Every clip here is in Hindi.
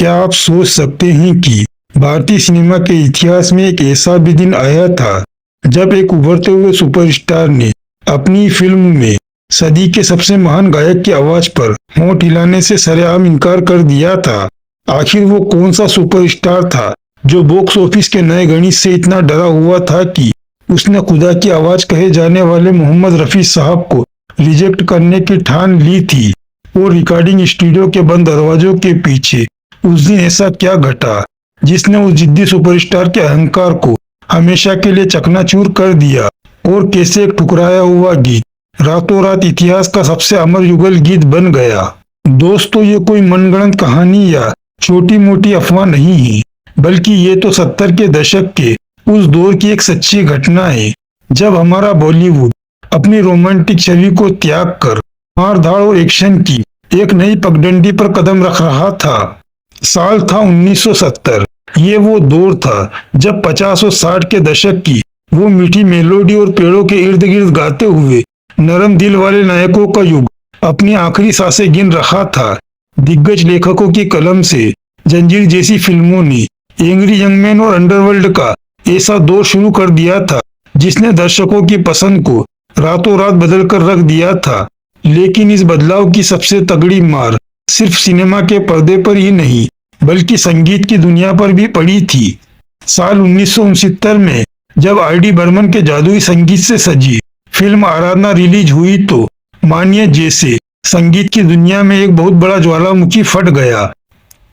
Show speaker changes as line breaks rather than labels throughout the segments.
क्या आप सोच सकते हैं कि भारतीय सिनेमा के इतिहास में एक ऐसा भी दिन आया था जब एक उभरते हुए सुपरस्टार ने अपनी फिल्म में सदी के सबसे महान गायक की आवाज पर होंठ हिलाने से सरेआम इनकार कर दिया था। आखिर वो कौन सा सुपरस्टार था जो बॉक्स ऑफिस के नए गणित से इतना डरा हुआ था कि उसने खुदा की आवाज कहे जाने वाले मोहम्मद रफी साहब को रिजेक्ट करने की ठान ली थी। और रिकॉर्डिंग स्टूडियो के बंद दरवाजों के पीछे उस दिन ऐसा क्या घटा जिसने उस जिद्दी सुपरस्टार के अहंकार को हमेशा के लिए चकनाचूर कर दिया। और कैसे एक ठुकराया हुआ गीत रातों रात इतिहास का सबसे अमर युगल गीत बन गया। दोस्तों, ये कोई मनगढ़ंत कहानी या छोटी मोटी अफवाह नहीं है, बल्कि ये तो 70 के दशक के उस दौर की एक सच्ची घटना है जब हमारा बॉलीवुड अपनी रोमांटिक छवि को त्याग कर मार धाड़ और एक्शन की एक नई पगडंडी पर कदम रख रहा था। साल था 1970। ये वो दौर था जब 50 और 60 के दशक की वो मीठी मेलोडी और पेड़ों के इर्द गिर्द गाते हुए नरम दिल वाले नायकों का युग अपनी आखिरी सांसें गिन रहा था। दिग्गज लेखकों की कलम से जंजीर जैसी फिल्मों ने एंग्री यंग मैन और अंडरवर्ल्ड का ऐसा दौर शुरू कर दिया था जिसने दर्शकों की पसंद को रातों रात बदल कर रख दिया था। लेकिन इस बदलाव की सबसे तगड़ी मार सिर्फ सिनेमा के पर्दे पर ही नहीं बल्कि संगीत की दुनिया पर भी पड़ी थी। साल 1969 में जब आर.डी. बर्मन के जादुई संगीत से सजी फिल्म आराधना रिलीज हुई तो मानिए जैसे संगीत की दुनिया में एक बहुत बड़ा ज्वालामुखी फट गया।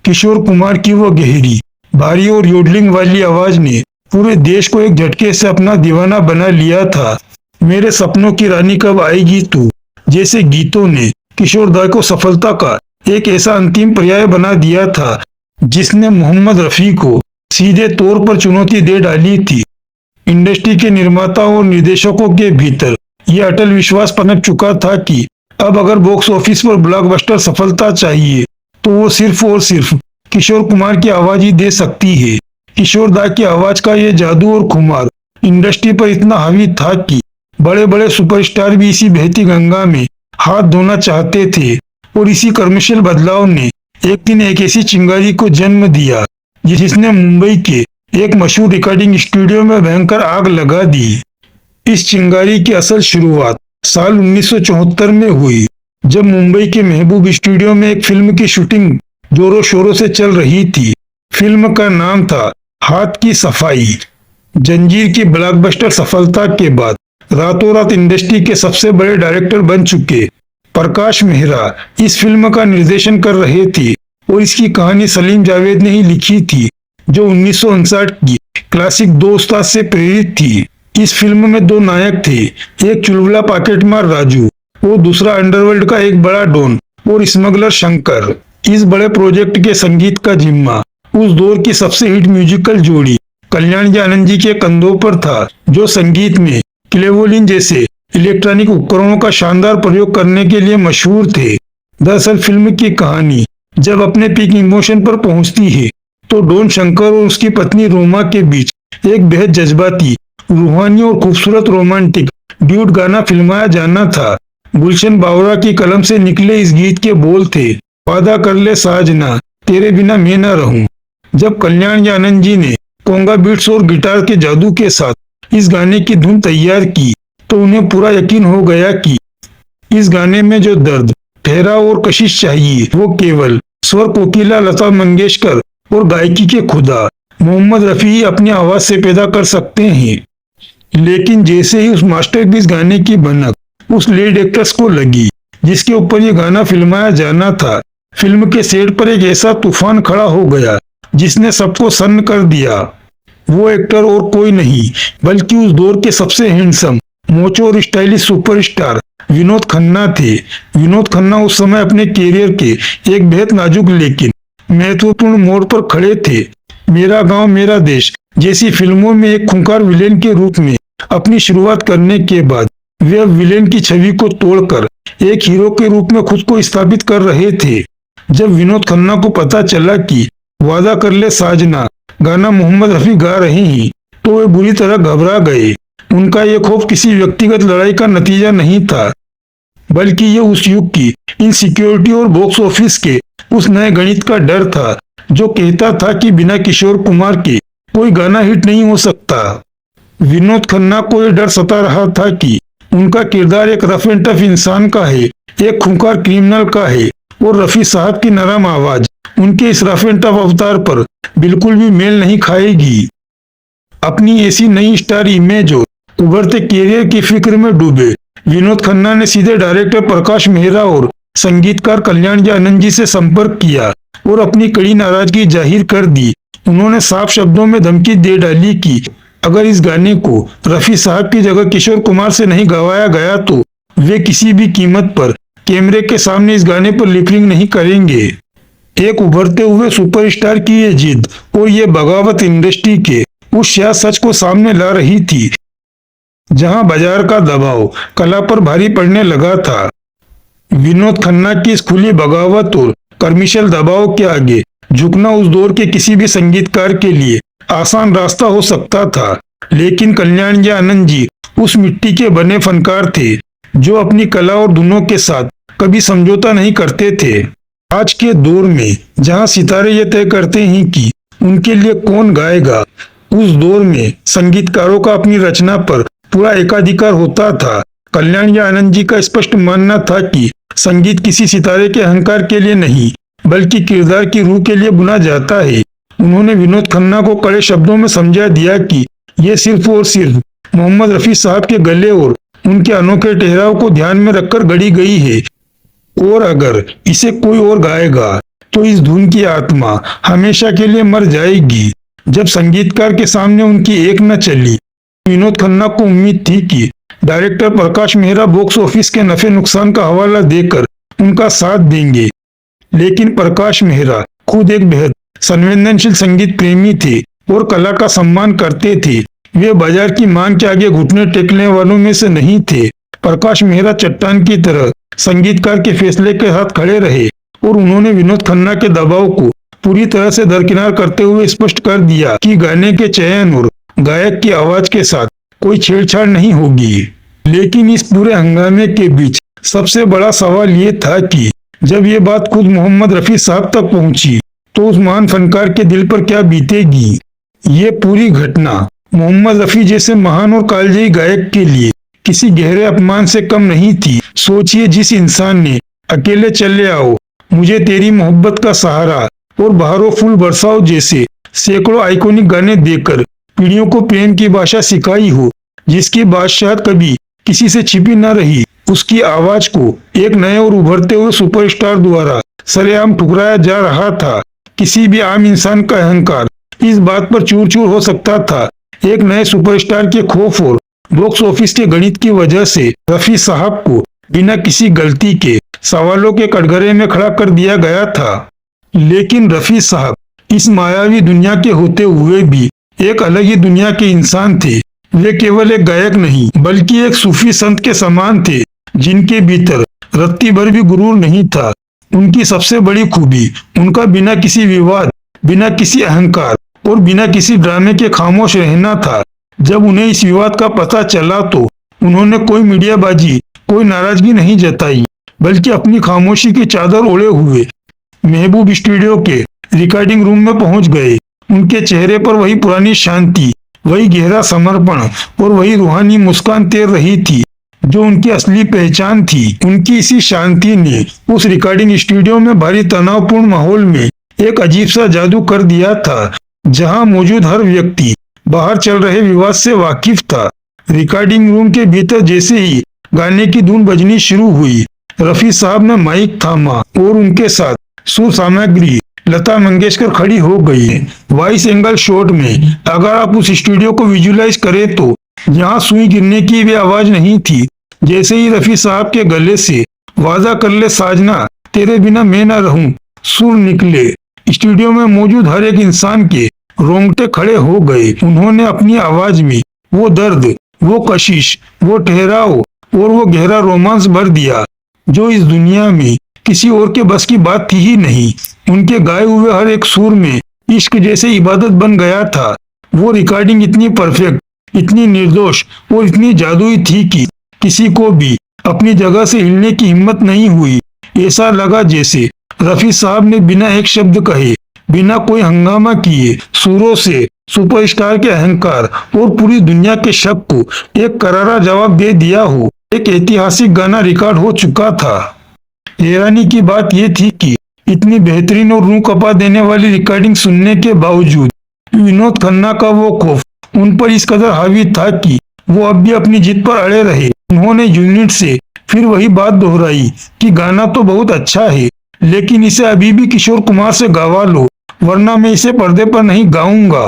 किशोर कुमार की वो गहरी, भारी और योडलिंग वाली आवाज ने पूरे देश को एक झटके से अपना दीवाना बना लिया था। मेरे सपनों की रानी कब आएगी तू जैसे गीतों ने किशोर दा को सफलता का एक ऐसा अंतिम पर्याय बना दिया था जिसने मोहम्मद रफी को सीधे तौर पर चुनौती दे डाली थी। इंडस्ट्री के निर्माताओं और निर्देशकों के भीतर यह अटल विश्वास पनप चुका था कि अब अगर बॉक्स ऑफिस पर ब्लॉकबस्टर सफलता चाहिए तो वो सिर्फ और सिर्फ किशोर कुमार की आवाज ही दे सकती है। किशोर दा की आवाज का ये जादू और खुमार इंडस्ट्री पर इतना हावी था कि बड़े बड़े सुपरस्टार भी इसी बहती गंगा में हाथ धोना चाहते थे। और इसी कर्मशील बदलाव ने एक दिन एक ऐसी चिंगारी को जन्म दिया जिसने मुंबई के एक मशहूर रिकॉर्डिंग स्टूडियो में भयंकर आग लगा दी। इस चिंगारी की असल शुरुआत साल 1974 में हुई जब मुंबई के महबूब स्टूडियो में एक फिल्म की शूटिंग जोरों शोरों से चल रही थी। फिल्म का नाम था हाथ की सफाई। जंजीर की ब्लॉकबस्टर सफलता के बाद रातों रात इंडस्ट्री के सबसे बड़े डायरेक्टर बन चुके प्रकाश मेहरा इस फिल्म का निर्देशन कर रहे थे और इसकी कहानी सलीम जावेद ने ही लिखी थी जो 1959 की क्लासिक दो उस्ताद से प्रेरित थी। इस फिल्म में दो नायक थे, एक चुलबुला पॉकेटमार राजू और दूसरा अंडरवर्ल्ड का एक बड़ा डॉन और स्मगलर शंकर। इस बड़े प्रोजेक्ट के संगीत का जिम्मा उस दौर की सबसे हिट म्यूजिकल जोड़ी कल्याण जी आनंद जी के कंधों पर था जो संगीत में क्लेवोलिन जैसे इलेक्ट्रॉनिक उपकरणों का शानदार प्रयोग करने के लिए मशहूर थे। दरअसल फिल्म की कहानी जब अपने पीक इमोशन पर पहुंचती है तो डॉन शंकर और उसकी पत्नी रोमा के बीच एक बेहद जज्बाती, रूहानी और खूबसूरत रोमांटिक ड्यूट गाना फिल्माया जाना था। गुलशन बावरा की कलम से निकले इस गीत के बोल थे, वादा कर ले साजना तेरे बिना मैं ना रहूं। जब कल्याण आनंद जी ने कोंगा बीट्स और गिटार के जादू के साथ इस गाने की धुन तैयार की तो उन्हें पूरा यकीन हो गया कि इस गाने में जो दर्द, ठहराव और कशिश चाहिए वो केवल स्वर कोकिला लता मंगेशकर और गायकी के खुदा मोहम्मद रफी ही अपनी आवाज से पैदा कर सकते हैं। लेकिन जैसे ही उस मास्टरपीस गाने की भनक उस लीड एक्ट्रेस को लगी जिसके ऊपर ये गाना फिल्माया जाना था, फिल्म के सेट पर एक ऐसा तूफान खड़ा हो गया जिसने सबको सन्न कर दिया। वो एक्टर और कोई नहीं बल्कि उस दौर के सबसे हैंडसम, मोचो और स्टाइलिश सुपरस्टार विनोद खन्ना थे। विनोद खन्ना उस समय अपने कैरियर के एक बेहद नाजुक लेकिन महत्वपूर्ण मोड़ पर खड़े थे। मेरा गांव मेरा देश जैसी फिल्मों में एक खूंखार विलेन के रूप में अपनी शुरुआत करने के बाद वे अब विलेन की छवि को तोड़कर एक हीरो के रूप में खुद को स्थापित कर रहे थे। जब विनोद खन्ना को पता चला कि वादा कर ले साजना गाना मोहम्मद रफी गा रहे हैं तो वे बुरी तरह घबरा गए। उनका ये खौफ किसी व्यक्तिगत लड़ाई का नतीजा नहीं था बल्कि ये उस युग की इनसिक्योरिटी और बॉक्स ऑफिस के उस नए गणित का डर था जो कहता था कि बिना किशोर कुमार के कोई गाना हिट नहीं हो सकता। विनोद खन्ना को यह डर सता रहा था कि उनका किरदार एक रफ एंड टफ इंसान का है, एक खूंखार क्रिमिनल का है, और रफी साहब की नरम आवाज उनके इस रफ एंड टफ अवतार पर बिल्कुल भी मेल नहीं खाएगी। अपनी ऐसी नई स्टार इमेज और उभरते कैरियर की फिक्र में डूबे विनोद खन्ना ने सीधे डायरेक्टर प्रकाश मेहरा और संगीतकार कल्याण जी आनंद जी से संपर्क किया और अपनी कड़ी नाराजगी जाहिर कर दी। उन्होंने साफ शब्दों में धमकी दे डाली कि अगर इस गाने को रफी साहब की जगह किशोर कुमार से नहीं गवाया गया तो वे किसी भी कीमत पर कैमरे के सामने इस गाने पर लिपरिंग नहीं करेंगे। एक उभरते हुए सुपरस्टार की ये जिद और ये बगावत इंडस्ट्री के उस शायद सच को सामने ला रही थी जहां बाजार का दबाव कला पर भारी पड़ने लगा था। विनोद खन्ना की इस खुली बगावत और कमर्शियल दबाव के आगे झुकना उस दौर के किसी भी संगीतकार के लिए आसान रास्ता हो सकता था, लेकिन कल्याण जी आनंद जी उस मिट्टी के बने फनकार थे जो अपनी कला और धुनों के साथ कभी समझौता नहीं करते थे। आज के दौर में जहां सितारे ये तय करते हैं कि उनके लिए कौन गाएगा, उस दौर में संगीतकारों का अपनी रचना पर पूरा एकाधिकार होता था। कल्याण जी आनंद जी का स्पष्ट मानना था कि संगीत किसी सितारे के अहंकार के लिए नहीं बल्कि किरदार की रूह के लिए बुना जाता है। उन्होंने विनोद खन्ना को कड़े शब्दों में समझा दिया कि ये सिर्फ और सिर्फ मोहम्मद रफी साहब के गले और उनके अनोखे ठहराव को ध्यान में रखकर गढ़ी गई है, और अगर इसे कोई और गाएगा तो इस धुन की आत्मा हमेशा के लिए मर जाएगी। जब संगीतकार के सामने उनकी एक न चली, विनोद खन्ना को उम्मीद थी कि director Prakash Mehra box office के नफे नुकसान का हवाला देकर उनका साथ देंगे, लेकिन प्रकाश मेहरा खुद एक बेहद संवेदनशील संगीत प्रेमी थे और कला का सम्मान करते थे। वे बाजार की मांग के आगे घुटने टेकने वालों में से नहीं थे। प्रकाश मेहरा चट्टान की तरह संगीतकार के फैसले के साथ खड़े रहे और उन्होंने विनोद खन्ना के दबाव को पूरी तरह से दरकिनार करते हुए स्पष्ट कर दिया कि गाने के चयन और गायक की आवाज के साथ कोई छेड़छाड़ नहीं होगी। लेकिन इस पूरे हंगामे के बीच सबसे बड़ा सवाल ये था कि जब ये बात खुद मोहम्मद रफी साहब तक पहुंची तो उस महान फनकार के दिल पर क्या बीतेगी। ये पूरी घटना मोहम्मद रफी जैसे महान और कालजयी गायक के लिए किसी गहरे अपमान से कम नहीं थी। सोचिए, जिस इंसान ने अकेले चले आओ, मुझे तेरी मोहब्बत का सहारा और बहारों फूल बरसाओ जैसे सैकड़ों आइकॉनिक गाने देकर पीढ़ियों को प्रेम की भाषा सिखाई हो, जिसकी बादशाहत कभी किसी से छिपी न रही, उसकी आवाज को एक नए और उभरते हुए सुपरस्टार द्वारा सरेआम ठुकराया जा रहा था। किसी भी आम इंसान का अहंकार इस बात पर चूर चूर हो सकता था। एक नए सुपरस्टार के खौफ और बॉक्स ऑफिस के गणित की वजह से रफी साहब को बिना किसी गलती के सवालों के कटघरे में खड़ा कर दिया गया था। लेकिन रफी साहब इस मायावी दुनिया के होते हुए भी एक अलग ही दुनिया के इंसान थे। वे केवल एक गायक नहीं बल्कि एक सूफी संत के समान थे, जिनके भीतर रत्ती भर भी गुरूर नहीं था। उनकी सबसे बड़ी खूबी उनका बिना किसी विवाद, बिना किसी अहंकार और बिना किसी ड्रामे के खामोश रहना था। जब उन्हें इस विवाद का पता चला तो उन्होंने कोई मीडियाबाजी, कोई नाराजगी नहीं जताई, बल्कि अपनी खामोशी की चादर ओढ़े हुए महबूब स्टूडियो के रिकॉर्डिंग रूम में पहुंच गए। उनके चेहरे पर वही पुरानी शांति, वही गहरा समर्पण और वही रूहानी मुस्कान तैर रही थी जो उनकी असली पहचान थी। उनकी इसी शांति ने उस रिकॉर्डिंग स्टूडियो में भारी तनावपूर्ण माहौल में एक अजीब सा जादू कर दिया था, जहां मौजूद हर व्यक्ति बाहर चल रहे विवाद से वाकिफ था। रिकॉर्डिंग रूम के भीतर जैसे ही गाने की धुन बजनी शुरू हुई, रफी साहब ने माइक थामा और उनके साथ सुर सामग्री लता मंगेशकर खड़ी हो गई। वाइस एंगल शॉट में अगर आप उस स्टूडियो को विजुलाइज करें तो यहाँ सुई गिरने की भी आवाज नहीं थी। जैसे ही रफी साहब के गले से वादा कर ले साजना, तेरे बिना मैं न रहूं सुर निकले, स्टूडियो में मौजूद हर एक इंसान के रोंगटे खड़े हो गए। उन्होंने अपनी आवाज में वो दर्द, वो कशिश, वो ठहराव और वो गहरा रोमांस भर दिया जो इस दुनिया में किसी और के बस की बात थी ही नहीं। उनके गाए हुए हर एक सुर में इश्क जैसे इबादत बन गया था। वो रिकॉर्डिंग इतनी परफेक्ट, इतनी निर्दोष और इतनी जादुई थी कि किसी को भी अपनी जगह से हिलने की हिम्मत नहीं हुई। ऐसा लगा जैसे रफी साहब ने बिना एक शब्द कहे बिना कोई हंगामा किए सुरों से सुपरस्टार के अहंकार और पूरी दुनिया के शक को एक करारा जवाब दे दिया हो। एक ऐतिहासिक गाना रिकॉर्ड हो चुका था। हैरानी की बात यह थी कि इतनी बेहतरीन और रूह कपा देने वाली रिकॉर्डिंग सुनने के बावजूद विनोद खन्ना का वो खौफ उन पर इस कदर हावी था कि वो अब भी अपनी जिद पर अड़े रहे। उन्होंने यूनिट से फिर वही बात दोहराई कि गाना तो बहुत अच्छा है, लेकिन इसे अभी भी किशोर कुमार से गवा लो, वरना मैं इसे पर्दे पर नहीं गाऊंगा।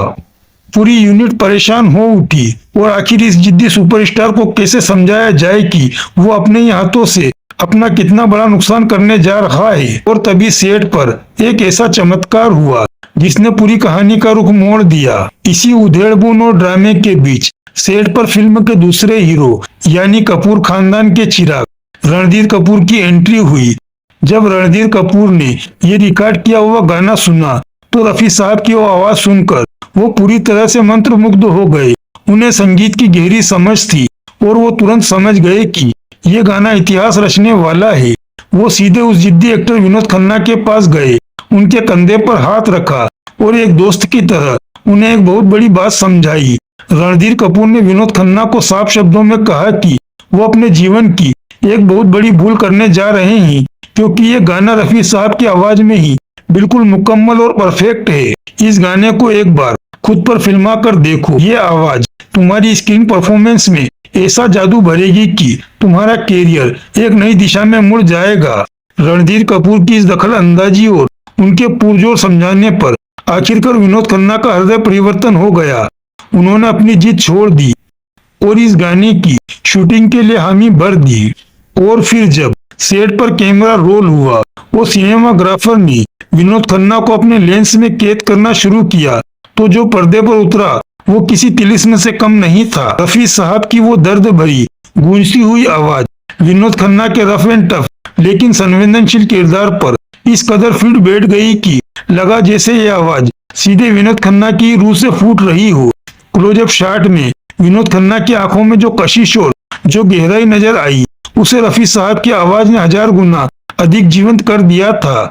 पूरी यूनिट परेशान हो उठी और आखिर इस जिद्दी सुपरस्टार को कैसे समझाया जाए कि वो अपने ही हाथों से अपना कितना बड़ा नुकसान करने जा रहा है। और तभी सेट पर एक ऐसा चमत्कार हुआ जिसने पूरी कहानी का रुख मोड़ दिया। इसी उधेड़बुन और ड्रामे के बीच सेट पर फिल्म के दूसरे हीरो यानी कपूर खानदान के चिराग रणधीर कपूर की एंट्री हुई। जब रणधीर कपूर ने ये रिकॉर्ड किया हुआ गाना सुना तो रफी साहब की वो आवाज सुनकर वो पूरी तरह से मंत्रमुग्ध हो गए। उन्हें संगीत की गहरी समझ थी और वो तुरंत समझ गए कि ये गाना इतिहास रचने वाला है। वो सीधे उस जिद्दी एक्टर विनोद खन्ना के पास गए, उनके कंधे पर हाथ रखा और एक दोस्त की तरह उन्हें एक बहुत बड़ी बात समझाई। रणधीर कपूर ने विनोद खन्ना को साफ शब्दों में कहा कि वो अपने जीवन की एक बहुत बड़ी भूल करने जा रहे हैं, क्योंकि ये गाना रफी साहब की आवाज में ही बिल्कुल मुकम्मल और परफेक्ट है। इस गाने को एक बार खुद पर फिल्मा कर देखो। ये आवाज तुम्हारी स्क्रीन परफॉर्मेंस में ऐसा जादू भरेगी कि तुम्हारा कैरियर एक नई दिशा में मुड़ जाएगा। रणधीर कपूर की इस दखल अंदाजी और उनके पुरजोर समझाने पर आखिरकार विनोद खन्ना का हृदय परिवर्तन हो गया। उन्होंने अपनी जिद छोड़ दी और इस गाने की शूटिंग के लिए हामी भर दी। और फिर जब सेट पर कैमरा रोल हुआ, वो सिनेमाग्राफर ने विनोद खन्ना को अपने लेंस में कैद करना शुरू किया, तो जो पर्दे पर उतरा वो किसी तिलिस्म से कम नहीं था। रफी साहब की वो दर्द भरी गूंजती हुई आवाज विनोद खन्ना के रफ एंड टफ लेकिन संवेदनशील किरदार पर इस कदर फिट बैठ गई कि लगा जैसे ये आवाज सीधे विनोद खन्ना की रूह से फूट रही हो। क्लोजअप शॉट में विनोद खन्ना की आंखों में जो कशिश और जो गहराई नजर आई, उसे रफी साहब की आवाज ने 1000 गुना अधिक जीवंत कर दिया था।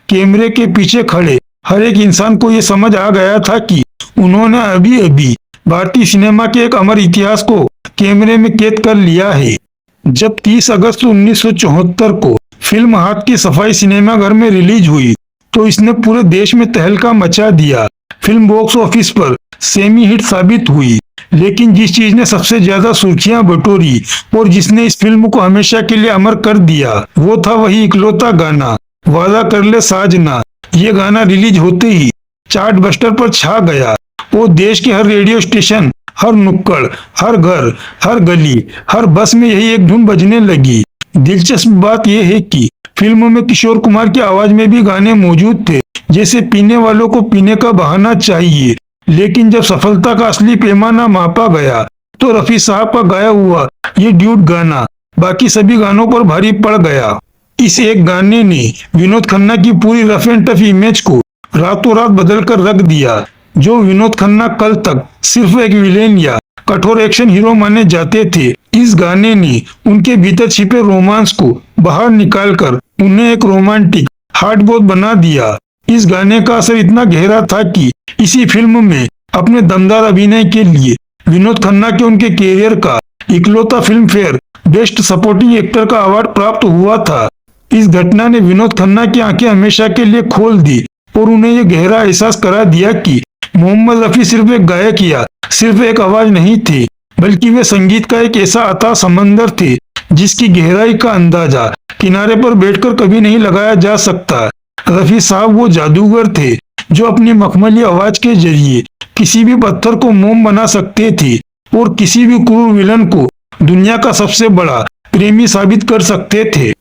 कैमरे के पीछे खड़े हर एक इंसान को यह समझ आ गया था कि उन्होंने अभी अभी भारतीय सिनेमा के एक अमर इतिहास को कैमरे में कैद कर लिया है। जब 30 अगस्त 1974 को फिल्म हाथ की सफाई सिनेमाघर में रिलीज हुई तो इसने पूरे देश में तहलका मचा दिया। फिल्म बॉक्स ऑफिस पर सेमी हिट साबित हुई, लेकिन जिस चीज ने सबसे ज्यादा सुर्खियां बटोरी और जिसने इस फिल्म को हमेशा के लिए अमर कर दिया, वो था वही इकलौता गाना वादा कर ले साजना। ये गाना रिलीज होते ही चार्ट बस्टर पर छा गया और देश के हर रेडियो स्टेशन, हर नुक्कड़, हर घर, हर गली, हर बस में यही एक धुन बजने लगी। दिलचस्प बात यह है कि फिल्म में किशोर कुमार की आवाज में भी गाने मौजूद थे, जैसे पीने वालों को पीने का बहाना चाहिए। लेकिन जब सफलता का असली पैमाना मापा गया तो रफी साहब का गाया हुआ ये ड्यूट गाना बाकी सभी गानों पर भारी पड़ गया। इस एक गाने ने विनोद खन्ना की पूरी रफ एंड टफ इमेज को रातों रात बदल कर रख दिया। जो विनोद खन्ना कल तक सिर्फ एक विलेन या कठोर एक्शन हीरो माने जाते थे, इस गाने ने उनके भीतर छिपे रोमांस को बाहर निकालकर उन्हें एक रोमांटिक हार्टबॉय बना दिया। इस गाने का असर इतना गहरा था कि इसी फिल्म में अपने दमदार अभिनय के लिए विनोद खन्ना के उनके कैरियर का इकलौता film fair best supporting actor का अवार्ड प्राप्त हुआ था। इस घटना ने विनोद खन्ना की आंखें हमेशा के लिए खोल दी और उन्हें यह गहरा एहसास करा दिया कि मोहम्मद रफी सिर्फ एक गायक या सिर्फ एक आवाज नहीं थे, बल्कि वे संगीत का एक ऐसा अथाह समंदर थे जिसकी गहराई का अंदाजा किनारे पर बैठकर कभी नहीं लगाया जा सकता। रफी साहब वो जादूगर थे जो अपनी मखमली आवाज के जरिए किसी भी पत्थर को मोम बना सकते थे और किसी भी क्रूर विलन को दुनिया का सबसे बड़ा प्रेमी साबित कर सकते थे।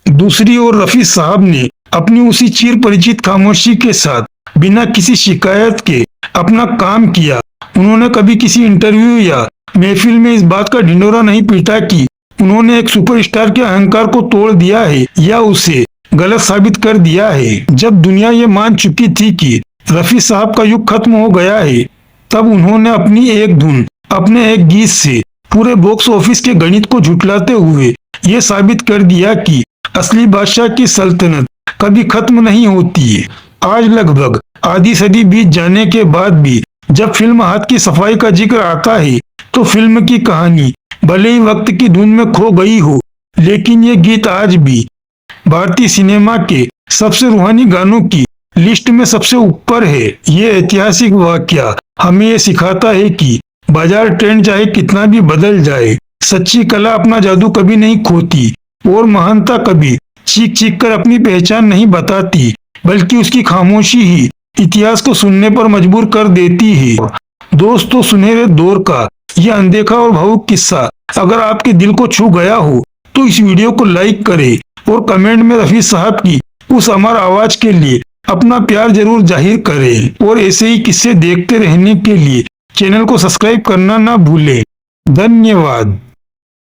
दूसरी ओर रफी साहब ने अपनी उसी चिर परिचित खामोशी के साथ बिना किसी शिकायत के अपना काम किया। उन्होंने कभी किसी इंटरव्यू या महफिल में इस बात का ढिंढोरा नहीं पीटा कि उन्होंने एक सुपरस्टार के अहंकार को तोड़ दिया है या उसे गलत साबित कर दिया है। जब दुनिया ये मान चुकी थी कि रफी साहब का युग खत्म हो गया है, तब उन्होंने अपनी एक धुन, अपने एक गीत से पूरे बॉक्स ऑफिस के गणित को झुटलाते हुए ये साबित कर दिया कि असली बादशाह की सल्तनत कभी खत्म नहीं होती है। आज लगभग आधी सदी बीत जाने के बाद भी जब फिल्म हाथ की सफाई का जिक्र आता है तो फिल्म की कहानी भले ही वक्त की धुन में खो गई हो, लेकिन ये गीत आज भी भारतीय सिनेमा के सबसे रूहानी गानों की लिस्ट में सबसे ऊपर है। ये ऐतिहासिक वाकया हमें ये सिखाता है कि बाजार ट्रेंड चाहे कितना भी बदल जाए, सच्ची कला अपना जादू कभी नहीं खोती और महानता कभी चीख चीख कर अपनी पहचान नहीं बताती, बल्कि उसकी खामोशी ही इतिहास को सुनने पर मजबूर कर देती है। दोस्तों, सुनहरे दौर का यह अनदेखा और भावुक किस्सा अगर आपके दिल को छू गया हो तो इस वीडियो को लाइक करें और कमेंट में रफी साहब की उस अमर आवाज के लिए अपना प्यार जरूर जाहिर करें और ऐसे ही किस्से देखते रहने के लिए चैनल को सब्सक्राइब करना ना भूलें। धन्यवाद।